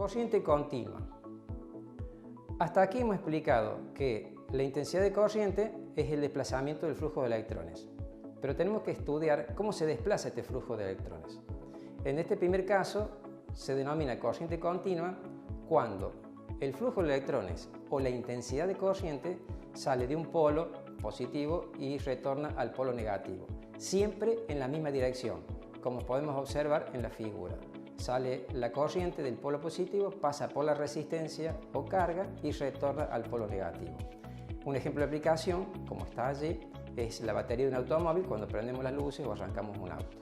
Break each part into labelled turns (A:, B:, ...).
A: Corriente continua. Hasta aquí hemos explicado que la intensidad de corriente es el desplazamiento del flujo de electrones, pero tenemos que estudiar cómo se desplaza este flujo de electrones. En este primer caso se denomina corriente continua cuando el flujo de electrones o la intensidad de corriente sale de un polo positivo y retorna al polo negativo, siempre en la misma dirección, como podemos observar en la figura. Sale la corriente del polo positivo, pasa por la resistencia o carga y retorna al polo negativo. Un ejemplo de aplicación, como está allí, es la batería de un automóvil cuando prendemos las luces o arrancamos un auto.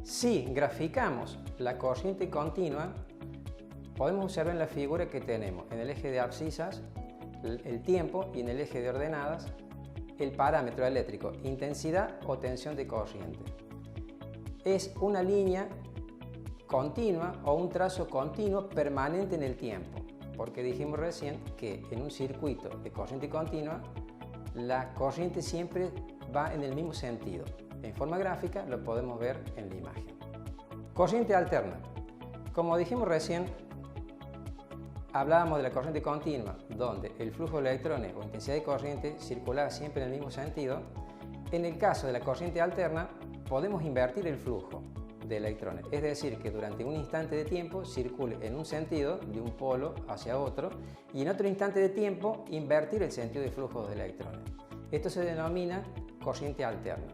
A: Si graficamos la corriente continua, podemos observar en la figura que tenemos en el eje de abscisas el tiempo y en el eje de ordenadas el parámetro eléctrico, intensidad o tensión de corriente. Es una línea continua o un trazo continuo permanente en el tiempo, porque dijimos recién que en un circuito de corriente continua la corriente siempre va en el mismo sentido. En forma gráfica lo podemos ver en la imagen. Corriente alterna. Como dijimos recién, hablábamos de la corriente continua, donde el flujo de electrones o intensidad de corriente circulaba siempre en el mismo sentido. En el caso de la corriente alterna, podemos invertir el flujo de electrones, es decir, que durante un instante de tiempo circule en un sentido de un polo hacia otro y en otro instante de tiempo invertir el sentido de flujo de electrones. Esto se denomina corriente alterna.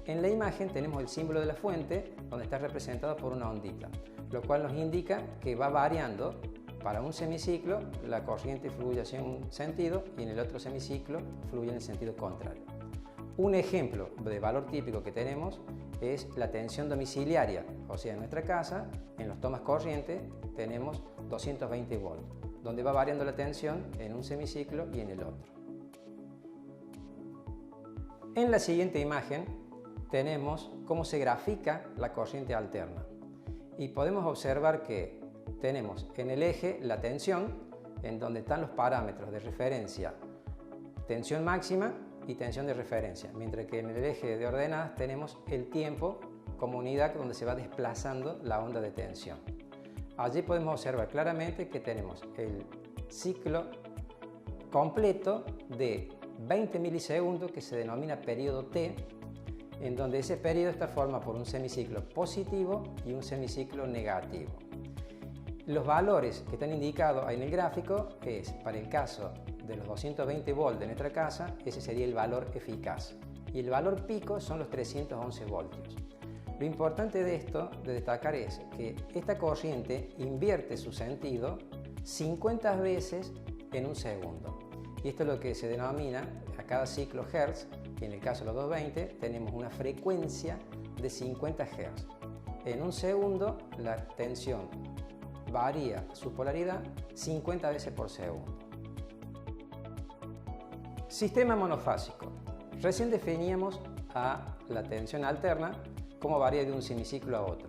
A: En la imagen tenemos el símbolo de la fuente, donde está representado por una ondita, lo cual nos indica que va variando. Para un semiciclo la corriente fluye hacia un sentido y en el otro semiciclo fluye en el sentido contrario. Un ejemplo de valor típico que tenemos es la tensión domiciliaria, o sea, en nuestra casa, en los tomas corriente, tenemos 220 volts, donde va variando la tensión en un semiciclo y en el otro. En la siguiente imagen tenemos cómo se grafica la corriente alterna y podemos observar que tenemos en el eje la tensión, en donde están los parámetros de referencia, tensión máxima y tensión de referencia, mientras que en el eje de ordenadas tenemos el tiempo como unidad donde se va desplazando la onda de tensión. Allí podemos observar claramente que tenemos el ciclo completo de 20 milisegundos que se denomina periodo T, en donde ese periodo está formado por un semiciclo positivo y un semiciclo negativo. Los valores que están indicados en el gráfico es, para el caso de los 220 volts de nuestra casa, ese sería el valor eficaz. Y el valor pico son los 311 voltios. Lo importante de esto, de destacar, es que esta corriente invierte su sentido 50 veces en un segundo. Y esto es lo que se denomina a cada ciclo Hertz, y en el caso de los 220 tenemos una frecuencia de 50 Hz. En un segundo la tensión varía su polaridad 50 veces por segundo. Sistema monofásico. Recién definíamos a la tensión alterna, cómo varía de un semiciclo a otro.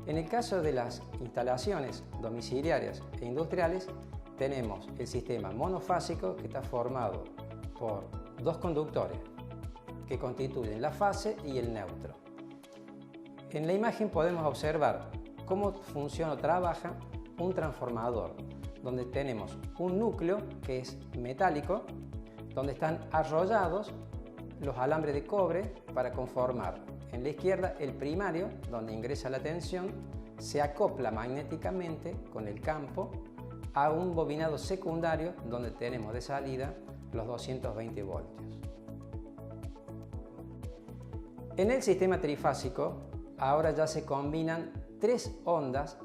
A: En el caso de las instalaciones domiciliarias e industriales, tenemos el sistema monofásico, que está formado por dos conductores que constituyen la fase y el neutro. En la imagen podemos observar cómo funciona o trabaja un transformador, donde tenemos un núcleo que es metálico, donde están arrollados los alambres de cobre para conformar en la izquierda el primario, donde ingresa la tensión, se acopla magnéticamente con el campo a un bobinado secundario, donde tenemos de salida los 220 voltios. En el sistema trifásico ahora ya se combinan tres ondas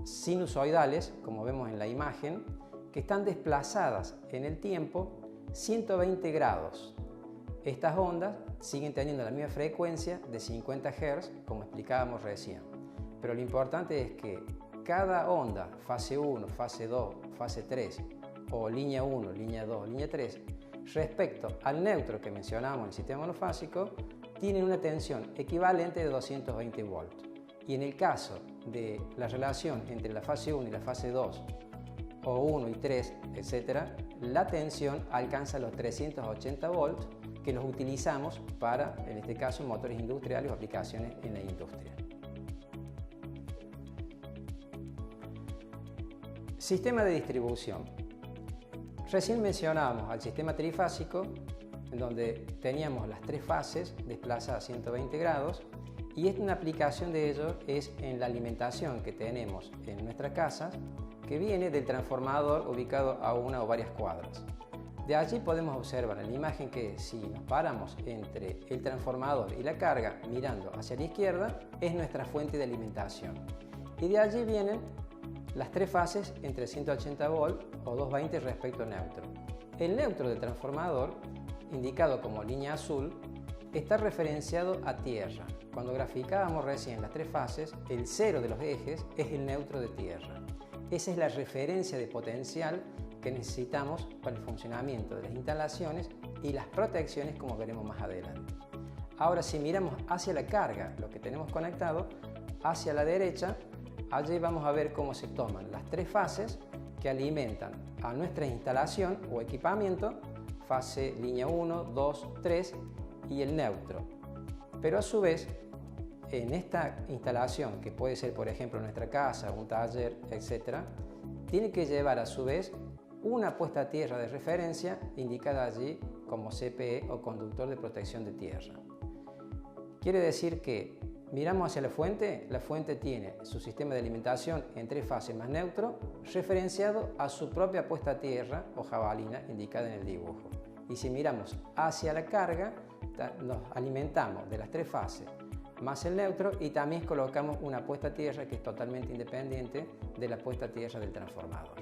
A: sinusoidales, como vemos en la imagen, que están desplazadas en el tiempo 120 grados. Estas ondas siguen teniendo la misma frecuencia de 50 Hz, como explicábamos recién. Pero lo importante es que cada onda, fase 1, fase 2, fase 3, o línea 1, línea 2, línea 3, respecto al neutro que mencionamos en el sistema monofásico, tienen una tensión equivalente de 220 volts. Y en el caso de la relación entre la fase 1 y la fase 2, o 1 y 3, etc., la tensión alcanza los 380 volts, que los utilizamos para, en este caso, motores industriales o aplicaciones en la industria. Sistema de distribución. Recién mencionábamos al sistema trifásico, en donde teníamos las tres fases desplazadas a 120 grados, y una aplicación de ello es en la alimentación que tenemos en nuestra casa, que viene del transformador ubicado a una o varias cuadras. De allí podemos observar en la imagen que si nos paramos entre el transformador y la carga mirando hacia la izquierda, es nuestra fuente de alimentación. Y de allí vienen las tres fases entre 180 volts o 220 respecto al neutro. El neutro del transformador, indicado como línea azul, está referenciado a tierra. Cuando graficábamos recién las tres fases, el cero de los ejes es el neutro de tierra. Esa es la referencia de potencial que necesitamos para el funcionamiento de las instalaciones y las protecciones, como veremos más adelante. Ahora, si miramos hacia la carga, lo que tenemos conectado, hacia la derecha, allí vamos a ver cómo se toman las tres fases que alimentan a nuestra instalación o equipamiento, fase línea 1, 2, 3 y el neutro. Pero a su vez, en esta instalación, que puede ser por ejemplo nuestra casa, un taller, etc., tiene que llevar a su vez una puesta a tierra de referencia indicada allí como CPE o conductor de protección de tierra. Quiere decir que miramos hacia la fuente tiene su sistema de alimentación en tres fases más neutro, referenciado a su propia puesta a tierra o jabalina indicada en el dibujo. Y si miramos hacia la carga, nos alimentamos de las tres fases más el neutro y también colocamos una puesta a tierra que es totalmente independiente de la puesta a tierra del transformador.